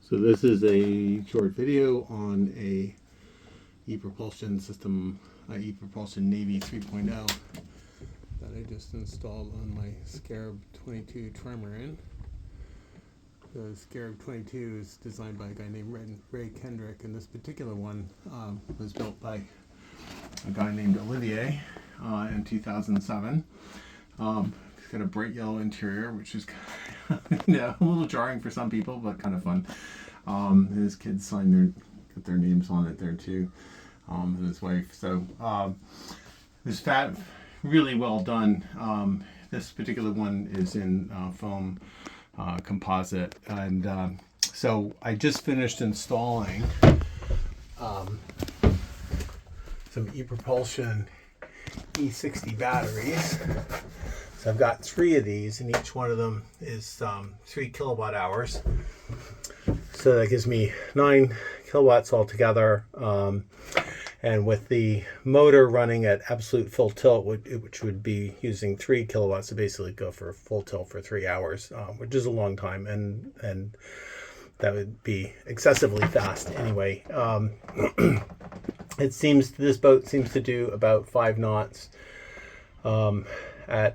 So this is a short video on a propulsion system, Propulsion Navy 3.0 that I just installed on my Scarab 22 trimaran. The Scarab 22 is designed by a guy named Ray Kendrick, and this particular one was built by a guy named Olivier in 2007. It's got a bright yellow interior, which is a little jarring for some people, but kind of fun. His kids got their names on it there too, and his wife. So this really well done. This particular one is in foam composite, and so I just finished installing some Propulsion E60 batteries. So I've got 3 of these, and each one of them is 3 kilowatt hours. So that gives me 9 kilowatts altogether. And with the motor running at absolute full tilt, which would be using 3 kilowatts to basically go for full tilt for 3 hours, which is a long time, and that would be excessively fast anyway. This boat seems to do about 5 knots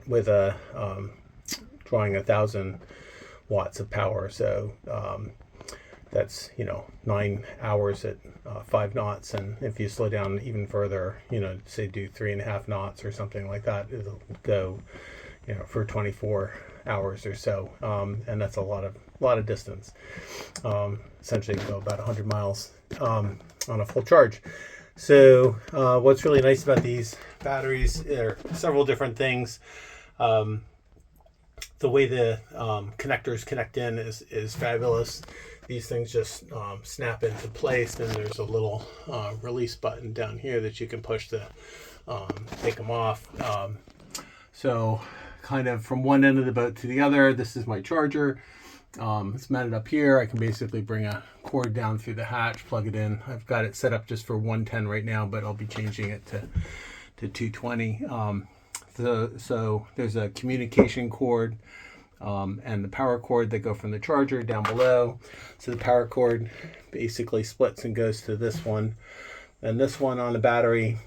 with a drawing 1,000 watts of power. So that's 9 hours at 5 knots, and if you slow down even further, say do 3.5 knots or something like that, it'll go for 24 hours or so, and that's a lot of distance. Essentially go about 100 miles on a full charge. So what's really nice about these batteries are several different things. The way the connectors connect in is fabulous. These things just snap into place, and there's a little release button down here that you can push to take them off. So kind of from one end of the boat to the other, this is my charger. It's mounted up here. I can basically bring a cord down through the hatch, plug it in. I've got it set up just for 110 right now, but I'll be changing it to 220. So there's a communication cord and the power cord that go from the charger down below. So the power cord basically splits and goes to this one, and this one on the battery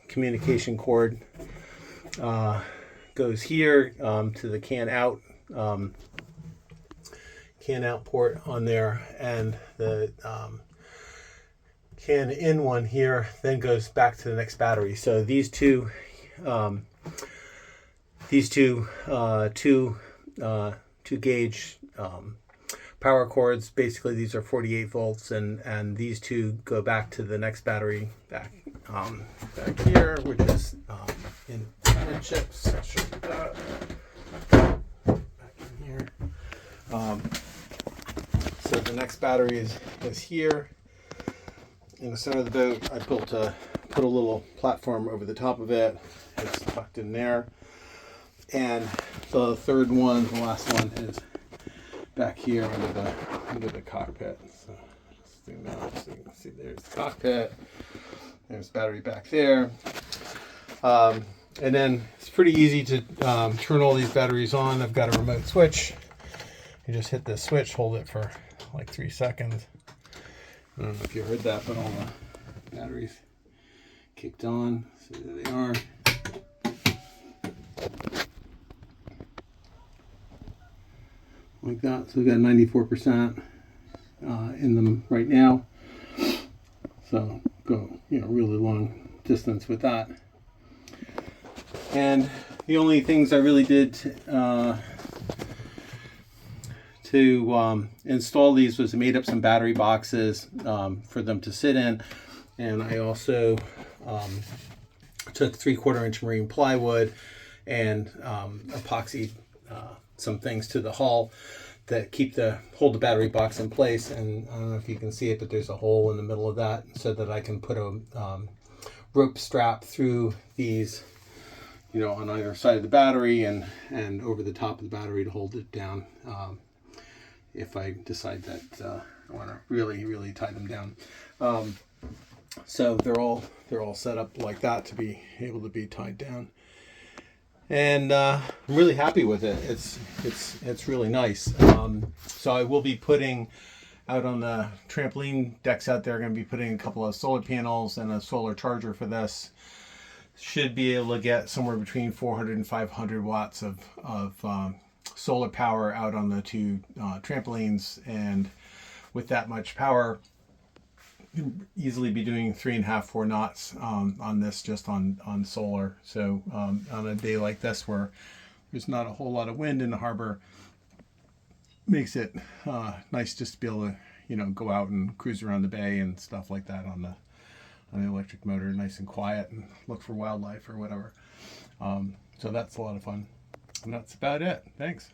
communication cord goes here to the can out port on there, and the can in one here then goes back to the next battery. So these two gauge power cords, basically these are 48 volts, and these two go back to the next battery back here, which is in chips. I'll show you that back in here. So the next battery is here in the center of the boat. I put a little platform over the top of it. It's tucked in there. And the third one, the last one, is back here under the cockpit. So let's zoom out so you can see there's the cockpit. There's battery back there. And then it's pretty easy to turn all these batteries on. I've got a remote switch. You just hit the switch, hold it for like 3 seconds. I don't know if you heard that, but all the batteries kicked on. So there they are. Like that. So we've got 94% in them right now. So go really long distance with that. And the only things I really did to install these was I made up some battery boxes for them to sit in, and I also took 3/4 inch marine plywood and epoxied some things to the hull that hold the battery box in place. And I don't know if you can see it, but there's a hole in the middle of that so that I can put a rope strap through these, on either side of the battery and over the top of the battery to hold it down if I decide that I want to really tie them down. So they're all set up like that to be able to be tied down. And I'm really happy with it. It's really nice. So I will be putting out on the trampoline decks out there, going to be putting a couple of solar panels and a solar charger for this. Should be able to get somewhere between 400 and 500 watts of solar power out on the two trampolines, and with that much power, easily be doing 3.5-4 knots on this, just on solar. So on a day like this where there's not a whole lot of wind in the harbor, makes it nice just to be able to, you know, go out and cruise around the bay and stuff like that on the electric motor, nice and quiet, and look for wildlife or whatever. So that's a lot of fun, and that's about it. Thanks.